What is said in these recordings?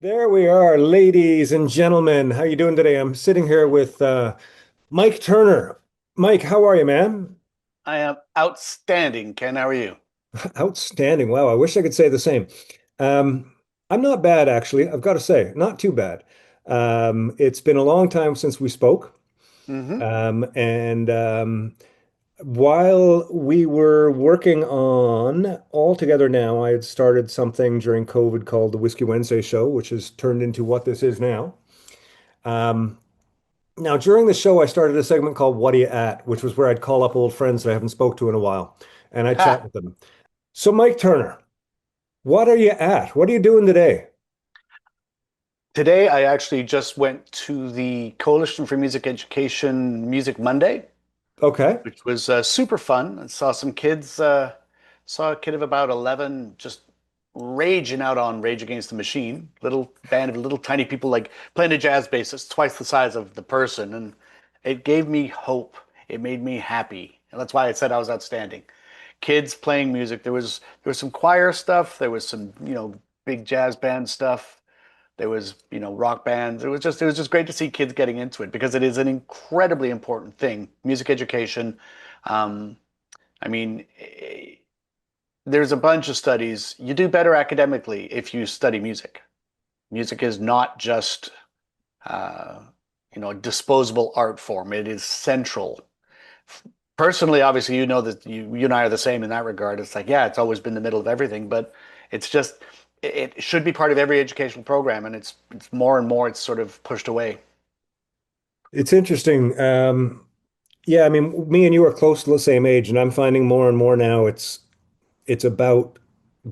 There we are, ladies and gentlemen. How you doing today? I'm sitting here with Mike Turner. Mike, how are you, man? I am outstanding. Ken, how are you? Outstanding. Wow, I wish I could say the same. Um, I'm not bad, actually. I've got to say, not too bad. It's been a long time since we spoke. Hmm. And while we were working on All Together Now, I had started something during COVID called the Whiskey Wednesday Show, which has turned into what this is now. Um, Now, during the show, I started a segment called What Are You At, which was where I'd call up old friends that I haven't spoke to in a while, and I'd chat Ha! with them. So, Mike Turner, what are you at? What are you doing today? Today, I actually just went to the Coalition for Music Education Music Monday, Okay. which was super fun. I saw some kids, saw a kid of about 11 just raging out on Rage Against the Machine. Little band of little tiny people like playing a jazz bass that's twice the size of the person. And it gave me hope. It made me happy. And that's why I said I was outstanding. Kids playing music. There was some choir stuff. There was some, big jazz band stuff. There was, rock bands. It was just great to see kids getting into it because it is an incredibly important thing. Music education. Um, I mean, there's a bunch of studies. You do better academically if you study music. Music is not just, uh, a disposable art form. It is central. Personally, obviously, you know that you and I are the same in that regard. It's like, yeah, it's always been the middle of everything, but it's just it should be part of every educational program, and it's more and more it's sort of pushed away. It's interesting. Yeah, I mean, me and you are close to the same age, and I'm finding more and more now it's about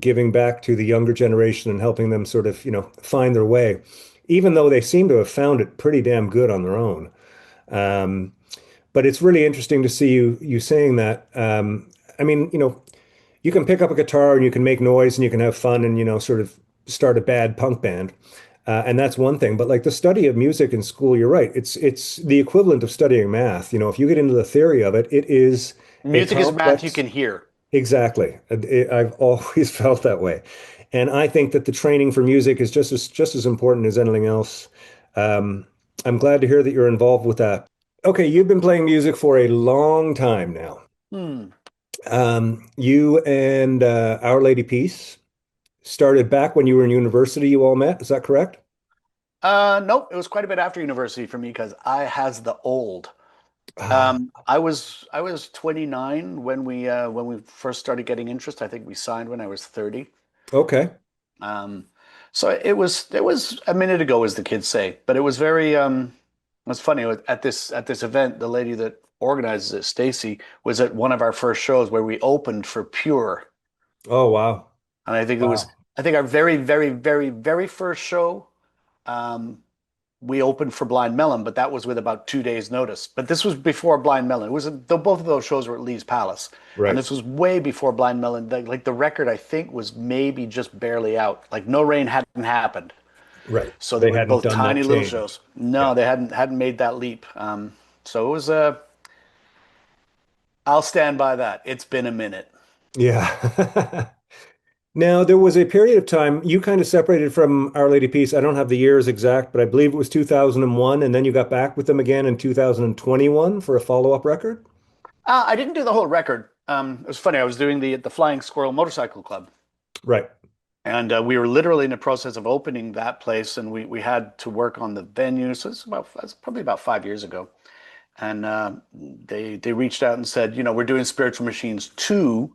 giving back to the younger generation and helping them sort of, find their way, even though they seem to have found it pretty damn good on their own. Um, but it's really interesting to see you saying that. I mean, you can pick up a guitar and you can make noise and you can have fun and sort of start a bad punk band. And that's one thing. But like the study of music in school, you're right. It's the equivalent of studying math. If you get into the theory of it, it is a Music is math you complex. can hear. Exactly. I've always felt that way. And I think that the training for music is just as important as anything else. Um, I'm glad to hear that you're involved with that. Okay, you've been playing music for a long time now. Hmm. You and Our Lady Peace started back when you were in university, you all met. Is that correct? Nope, it was quite a bit after university for me because I has the old. Ah, I was 29 when we first started getting interest. I think we signed when I was 30. okay. Um, so it was a minute ago, as the kids say, but it was very it was funny at this event. The lady that organizes it, Stacy, was at one of our first shows where we opened for Pure, Oh, wow. and Wow. I think our very very very very first show. Um, we opened for Blind Melon, but that was with about 2 days' notice. But this was before Blind Melon. It was though both of those shows were at Lee's Palace, and Right. this was way before Blind Melon. Like the record, I think was maybe just barely out. Like No Rain hadn't happened, Right. so they They were hadn't both done that tiny little change. shows. No, Yeah. they hadn't made that leap. So it was. I'll stand by that. It's been a minute. Yeah. Now, there was a period of time you kind of separated from Our Lady Peace. I don't have the years exact, but I believe it was 2001, and then you got back with them again in 2021 for a follow-up record. I didn't do the whole record. It was funny. I was doing the Flying Squirrel Motorcycle Club. Right. And we were literally in the process of opening that place, and we had to work on the venue. So it's probably about 5 years ago. And they reached out and said, we're doing Spiritual Machines 2,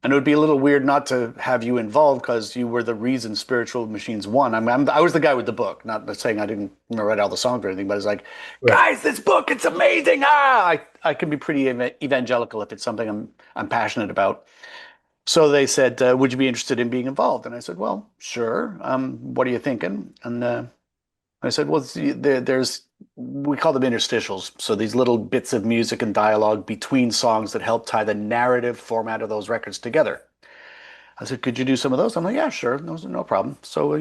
and it would be a little weird not to have you involved because you were the reason Spiritual Machines won. I was the guy with the book, not saying I didn't write all the songs or anything, but it's like, Right. guys, this book, it's amazing. I can be pretty evangelical if it's something I'm passionate about. So they said, would you be interested in being involved? And I said, well, sure. What are you thinking? And I said, well, we call them interstitials. So these little bits of music and dialogue between songs that help tie the narrative format of those records together. I said, could you do some of those? I'm like, yeah, sure. No problem. So,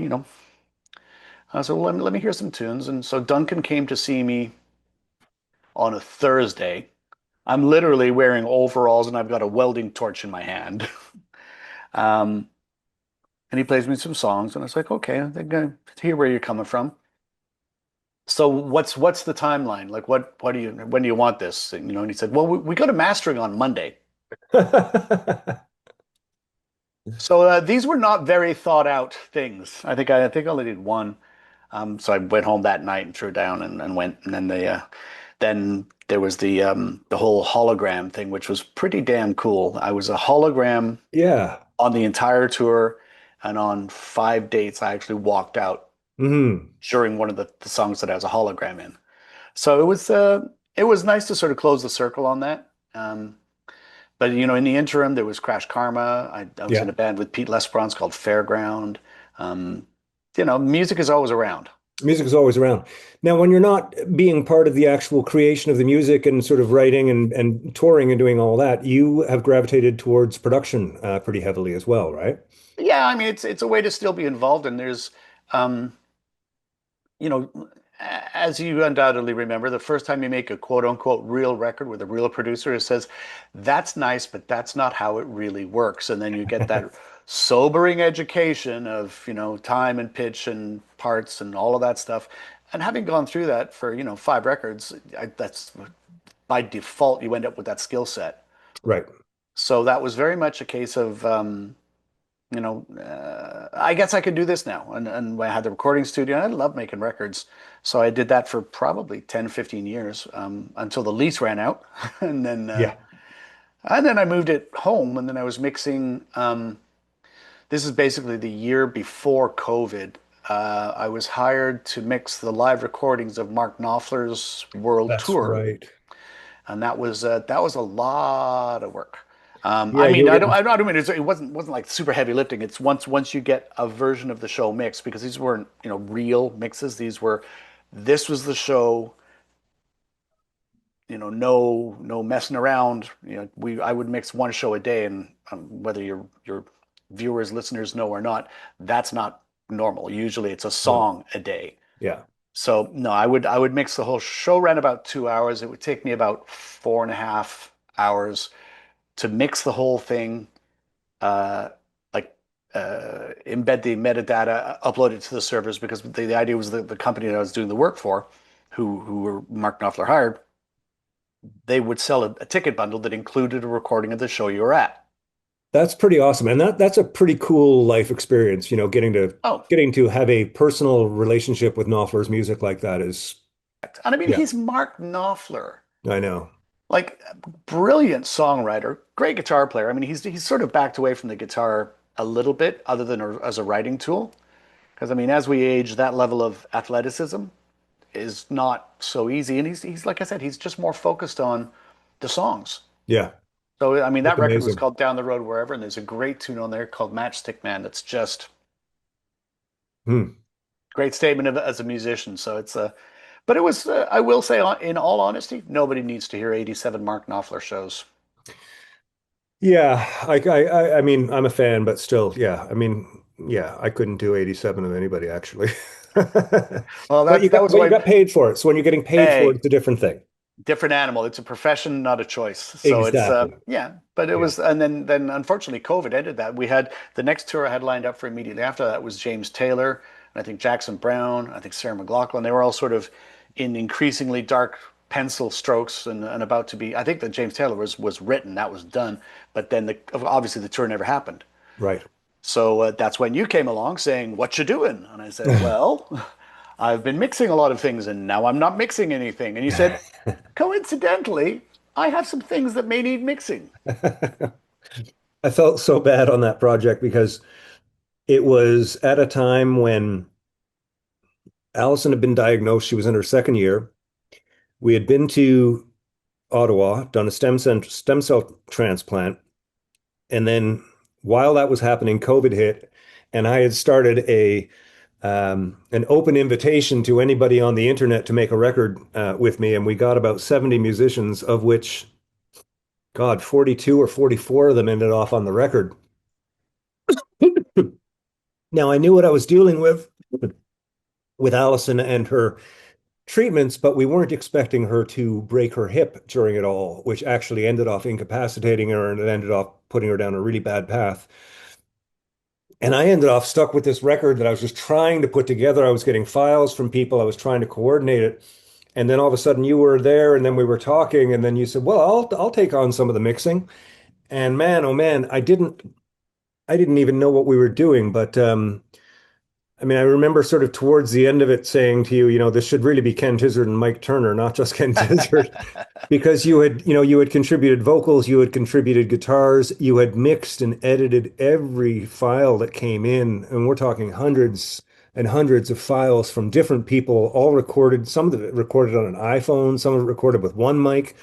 I said, well, let me hear some tunes. And so Duncan came to see me on a Thursday. I'm literally wearing overalls and I've got a welding torch in my hand. Um, and he plays me some songs, and I was like, okay, I think I hear where you're coming from. So what's the timeline? Like what do you when do you want this? And, and he said, well, we go to mastering on Monday. So these were not very thought out things. I think I only did one. So I went home that night and threw it down and went. And then there was the whole hologram thing, which was pretty damn cool. I was a hologram Yeah. on the entire tour, and on 5 dates, I actually walked out Hmm. during one of the songs that I was a hologram in. So it was nice to sort of close the circle on that. But in the interim, there was Crash Karma. I was in Yeah. a band with Pete Lesperance called Fairground. Um, music is always around. Music is always around. Now, when you're not being part of the actual creation of the music and sort of writing and touring and doing all that, you have gravitated towards production pretty heavily as well, right? Yeah, I mean it's a way to still be involved, and there's um, you know, as you undoubtedly remember, the first time you make a quote unquote real record with a real producer, it says, that's nice, but that's not how it really works. And then you get that sobering education of, time and pitch and parts and all of that stuff. And having gone through that for, 5 records, that's by default, you end up with that skill set. Right. So that was very much a case of, I guess I could do this now. And I had the recording studio. I love making records. So I did that for probably 10, 15 years until the lease ran out. And then uh, Yeah. and then I moved it home and then I was mixing. This is basically the year before COVID. I was hired to mix the live recordings of Mark Knopfler's world That's tour, right. and that was a lot of work. I Yeah, you mean, were getting, I don't mean it wasn't like super heavy lifting. It's once you get a version of the show mixed, because these weren't real mixes. This was the show. No messing around. I would mix one show a day, and whether your viewers, listeners know or not, that's not normal. Usually, it's a no. song a day. Yeah. So no, I would mix the whole show. Ran about 2 hours. It would take me about 4.5 hours to mix the whole thing, uh, like embed the metadata, upload it to the servers, because the idea was the company that I was doing the work for, who were Mark Knopfler hired, they would sell a ticket bundle that included a recording of the show you were at. That's pretty awesome. And that's a pretty cool life experience, Oh, getting to have a personal relationship with Knopfler's music like that is, and I mean, yeah, he's Mark Knopfler, I know. like brilliant songwriter, great guitar player. I mean, he's sort of backed away from the guitar a little bit, other than as a writing tool. Because I mean, as we age, that level of athleticism is not so easy. And he's like I said, he's just more focused on the songs. Yeah, So I mean, that's that record was amazing. called Down the Road Wherever, and there's a great tune on there called Matchstick Man. That's just Hmm. great statement as a musician. So but it was, I will say, in all honesty, nobody needs to hear 87 Mark Knopfler shows. Yeah, I mean, I'm a fan, but still, yeah. I mean, yeah, I couldn't do 87 of anybody actually. Well, But that was but you why. got paid for it. So when you're getting paid for it, Hey, it's a different thing. different animal. It's a profession, not a choice. So it's Exactly. yeah, but it Yeah. was, and then unfortunately COVID ended that. We had the next tour I had lined up for immediately after that was James Taylor, and I think Jackson Brown, I think Sarah McLachlan. They were all sort of in increasingly dark pencil strokes, and about to be. I think that James Taylor was written, that was done, but then obviously the tour never happened. Right. So that's when you came along saying, "What you doing?" And I said, "Well, I've been mixing a lot of things, and now I'm not mixing anything." And you said, "Coincidentally, I have some things that may need mixing." I felt so bad on that project because it was at a time when Allison had been diagnosed. She was in her second year. We had been to Ottawa, done a stem cell transplant, and then while that was happening, COVID hit, and I had started a an open invitation to anybody on the internet to make a record with me, and we got about 70 musicians, of which, God, 42 or 44 of them ended off on the record. Now I knew what I was dealing with Allison and her treatments, but we weren't expecting her to break her hip during it all, which actually ended off incapacitating her and it ended up putting her down a really bad path. And I ended off stuck with this record that I was just trying to put together. I was getting files from people. I was trying to coordinate it. And then all of a sudden you were there and then we were talking and then you said, "Well, I'll take on some of the mixing." And man, oh man, I didn't even know what we were doing, but I mean, I remember sort of towards the end of it saying to you, this should really be Ken Tizzard and Mike Turner, not just Ken Tizzard, because you had contributed vocals, you had contributed guitars, you had mixed and edited every file that came in, and we're talking hundreds and hundreds of files from different people, all recorded, some of it recorded on an iPhone, some of it recorded with one mic,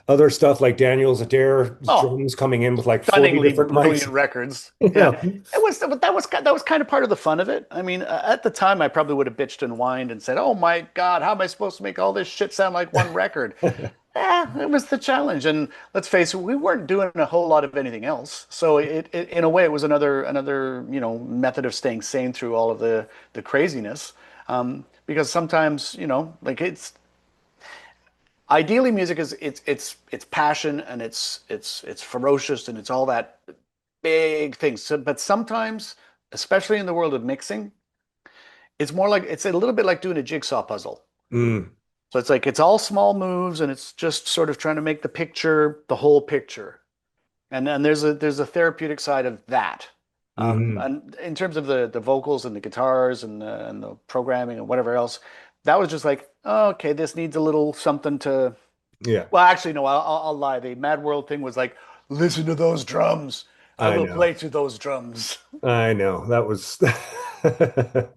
other stuff like Daniel's Adair's Oh, drums coming in with like 40 stunningly different brilliant mics. records. You Yeah, know, that was kind of part of the fun of it. I mean, at the time, I probably would have bitched and whined and said, "Oh my God, how am I supposed to make all this shit sound like one record?" It was the challenge, and let's face it, we weren't doing a whole lot of anything else. So in a way, it was another method of staying sane through all of the craziness. Because sometimes like ideally music is it's passion and it's ferocious and it's all that big things. So, but sometimes, especially in the world of mixing, it's a little bit like doing a jigsaw puzzle. mm, So it's like it's all small moves and it's just sort of trying to make the picture the whole picture. And then there's a therapeutic side of that. mhm. And in terms of the vocals and the guitars and the programming and whatever else, that was just like, oh, okay, this needs a little something to. Yeah, Well, actually, no, I'll lie. The Mad World thing was like, listen to those drums. I I will play know. to those drums. I know. That was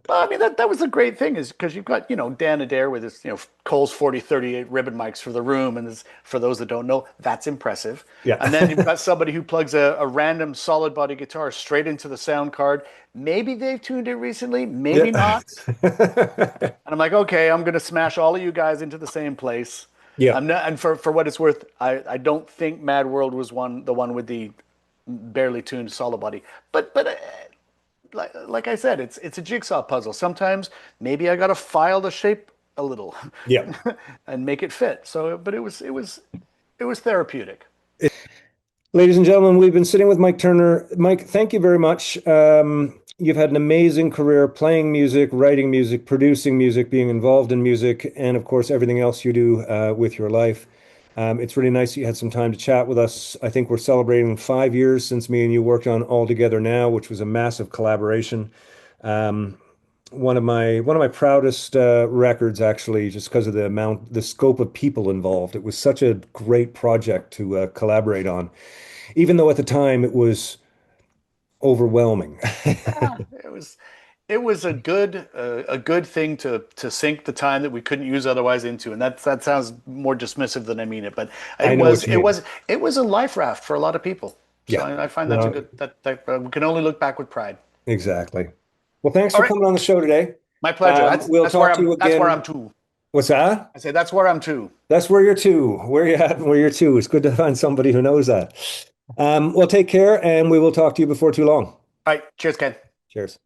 Well, I mean, that was the great thing is because you've got, Dan Adair with his, Cole's 4038 ribbon mics for the room. And for those that don't know, that's impressive. And then you've yeah. got somebody who plugs a random solid body guitar straight into the sound card. Maybe they've tuned it recently, maybe Yeah. not. And I'm like, okay, I'm going to smash all of you guys into the same place. Yeah. I'm not, and for what it's worth, I don't think Mad World was the one with the barely tuned solid body. But like I said, it's a jigsaw puzzle. Sometimes maybe I got to file the shape a little Yeah. and make it fit. So, but it was therapeutic. Ladies and gentlemen, we've been sitting with Mike Turner. Mike, thank you very much. You've had an amazing career playing music, writing music, producing music, being involved in music, and of course, everything else you do with your life. It's really nice that you had some time to chat with us. I think we're celebrating 5 years since me and you worked on All Together Now, which was a massive collaboration. Um, one of my proudest records, actually, just because of the scope of people involved. It was such a great project to collaborate on, even though at the time it was overwhelming. It was a good thing to sink the time that we couldn't use otherwise into, and that sounds more dismissive than I mean it, but I it know was what you it mean. was it was a life raft for a lot of people. So Yeah, I find that's a no, good that we can only look back with pride. exactly. Well, thanks All for right, coming on the show today. my pleasure. That's We'll that's where talk to I'm you that's where I'm again. to. What's that? I say that's where I'm to. That's where you're to. Where you at? Where you're to. It's good to find somebody who knows that. Well, take care, and we will talk to you before too long. All right, cheers, Ken. Cheers.